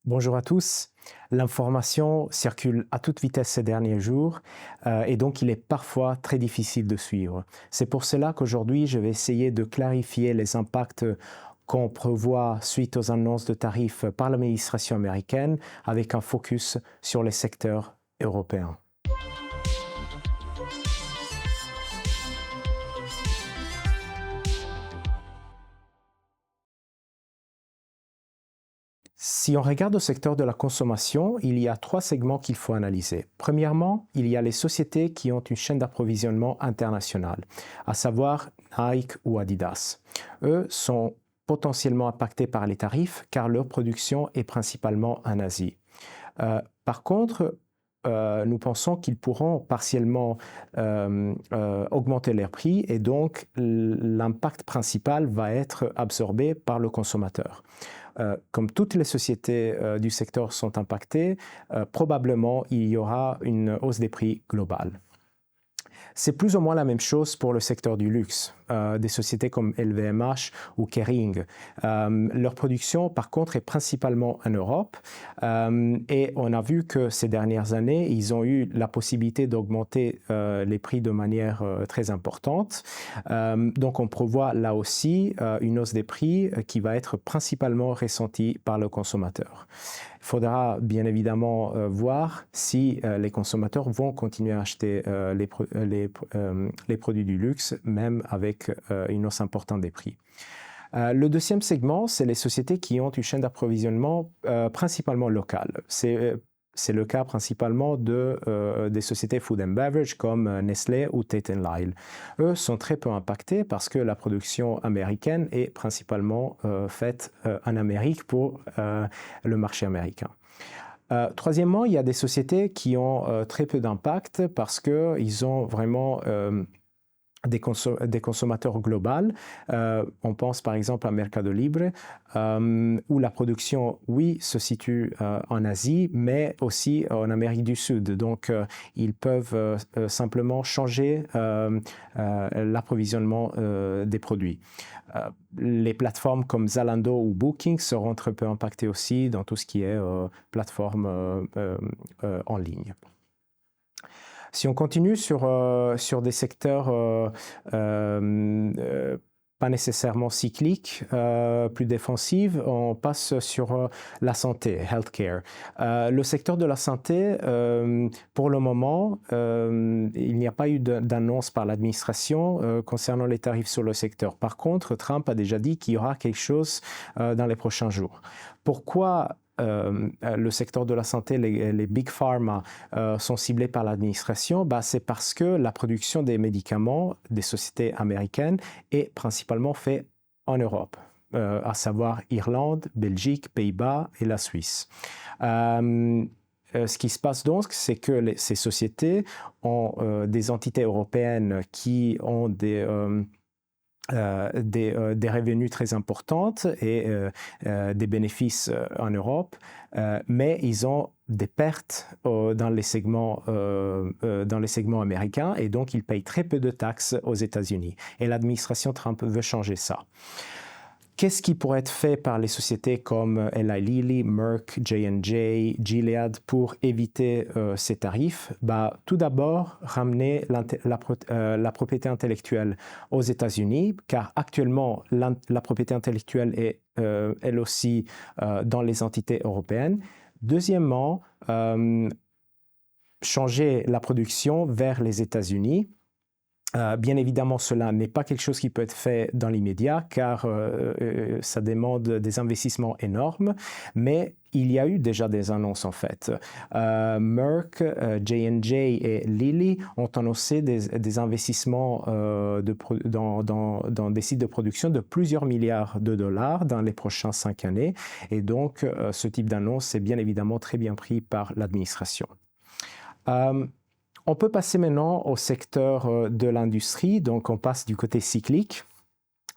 Bonjour à tous. L'information circule à toute vitesse ces derniers jours et donc il est parfois très difficile de suivre. C'est pour cela qu'aujourd'hui, je vais essayer de clarifier les impacts qu'on prévoit suite aux annonces de tarifs par l'administration américaine avec un focus sur les secteurs européens. Si on regarde au secteur de la consommation, il y a trois segments qu'il faut analyser. Premièrement, il y a les sociétés qui ont une chaîne d'approvisionnement internationale, à savoir Nike ou Adidas. Eux sont potentiellement impactés par les tarifs car leur production est principalement en Asie. Par contre, nous pensons qu'ils pourront partiellement augmenter leurs prix et donc l'impact principal va être absorbé par le consommateur. Comme toutes les sociétés du secteur sont impactées, probablement il y aura une hausse des prix globale. C'est plus ou moins la même chose pour le secteur du luxe. Des sociétés comme LVMH ou Kering. Leur production, par contre, est principalement en Europe et on a vu que ces dernières années, ils ont eu la possibilité d'augmenter les prix de manière très importante. Donc, on prévoit là aussi une hausse des prix qui va être principalement ressentie par le consommateur. Il faudra bien évidemment voir si les consommateurs vont continuer à acheter les produits du luxe, même avec une hausse importante des prix. Le deuxième segment, c'est les sociétés qui ont une chaîne d'approvisionnement principalement locale. C'est le cas principalement des sociétés food and beverage comme Nestlé ou Tate & Lyle. Eux sont très peu impactés parce que la production américaine est principalement faite en Amérique pour le marché américain. Troisièmement, il y a des sociétés qui ont très peu d'impact parce qu'ils ont vraiment des consommateurs globaux. On pense par exemple à Mercado Libre, où la production, oui, se situe en Asie, mais aussi en Amérique du Sud. Donc, ils peuvent simplement changer l'approvisionnement des produits. Les plateformes comme Zalando ou Booking seront très peu impactées aussi dans tout ce qui est plateforme en ligne. Si on continue sur des secteurs pas nécessairement cycliques, plus défensifs, on passe sur la santé, healthcare. Le secteur de la santé, pour le moment, il n'y a pas eu d'annonce par l'administration concernant les tarifs sur le secteur. Par contre, Trump a déjà dit qu'il y aura quelque chose dans les prochains jours. Pourquoi le secteur de la santé, les big pharma sont ciblés par l'administration? C'est parce que la production des médicaments des sociétés américaines est principalement faite en Europe, à savoir Irlande, Belgique, Pays-Bas et la Suisse. Ce qui se passe donc, c'est que ces sociétés ont des entités européennes qui ont des revenus très importantes et des bénéfices en Europe, mais ils ont des pertes dans les segments américains et donc ils payent très peu de taxes aux États-Unis. Et l'administration Trump veut changer ça. Qu'est-ce qui pourrait être fait par les sociétés comme Eli Lilly, Merck, J&J, Gilead pour éviter ces tarifs? Tout d'abord, ramener la propriété intellectuelle aux États-Unis, car actuellement, la propriété intellectuelle est elle aussi dans les entités européennes. Deuxièmement, changer la production vers les États-Unis. Bien évidemment, cela n'est pas quelque chose qui peut être fait dans l'immédiat car ça demande des investissements énormes, mais il y a eu déjà des annonces en fait. Merck, J&J et Lilly ont annoncé des investissements dans des sites de production de plusieurs milliards de dollars dans les prochaines 5 années. Et donc, ce type d'annonce est bien évidemment très bien pris par l'administration. On peut passer maintenant au secteur de l'industrie, donc on passe du côté cyclique.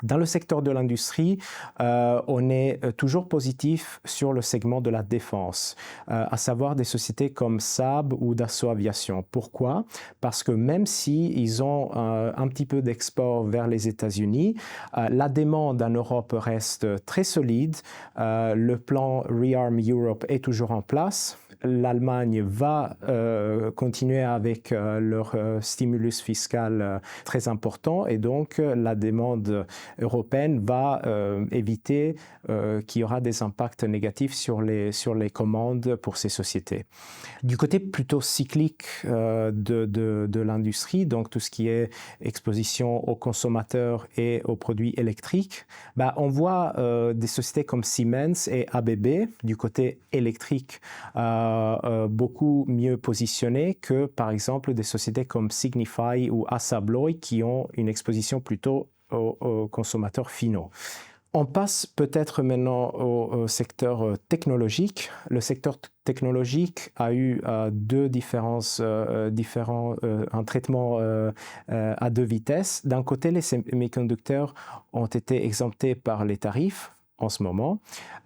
Dans le secteur de l'industrie, on est toujours positif sur le segment de la défense, à savoir des sociétés comme Saab ou Dassault Aviation. Pourquoi? Parce que même s'ils ont un petit peu d'export vers les États-Unis, la demande en Europe reste très solide. Le plan Rearm Europe est toujours en place. L'Allemagne va continuer avec leur stimulus fiscal très important et donc la demande européenne va éviter qu'il y aura des impacts négatifs sur les commandes pour ces sociétés. Du côté plutôt cyclique de l'industrie, donc tout ce qui est exposition aux consommateurs et aux produits électriques, on voit des sociétés comme Siemens et ABB du côté électrique beaucoup mieux positionnées que par exemple des sociétés comme Signify ou ASSA ABLOY qui ont une exposition plutôt aux consommateurs finaux. On passe peut-être maintenant au secteur technologique. Le secteur technologique a eu un traitement à deux vitesses. D'un côté, les semi-conducteurs ont été exemptés par les tarifs en ce moment,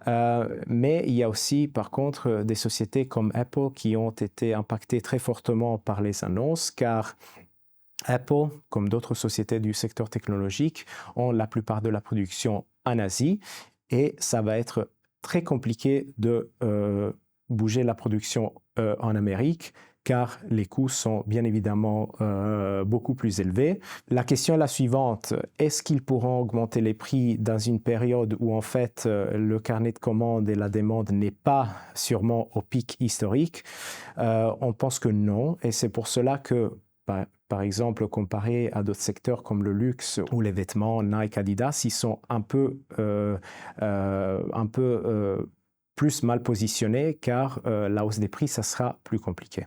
mais il y a aussi par contre des sociétés comme Apple qui ont été impactées très fortement par les annonces car Apple, comme d'autres sociétés du secteur technologique, ont la plupart de la production en Asie et ça va être très compliqué de bouger la production en Amérique car les coûts sont bien évidemment beaucoup plus élevés. La question est la suivante, est-ce qu'ils pourront augmenter les prix dans une période où en fait le carnet de commandes et la demande n'est pas sûrement au pic historique? On pense que non et c'est pour cela que par exemple, comparé à d'autres secteurs comme le luxe ou les vêtements, Nike, Adidas, ils sont un peu plus mal positionnés car la hausse des prix, ça sera plus compliqué.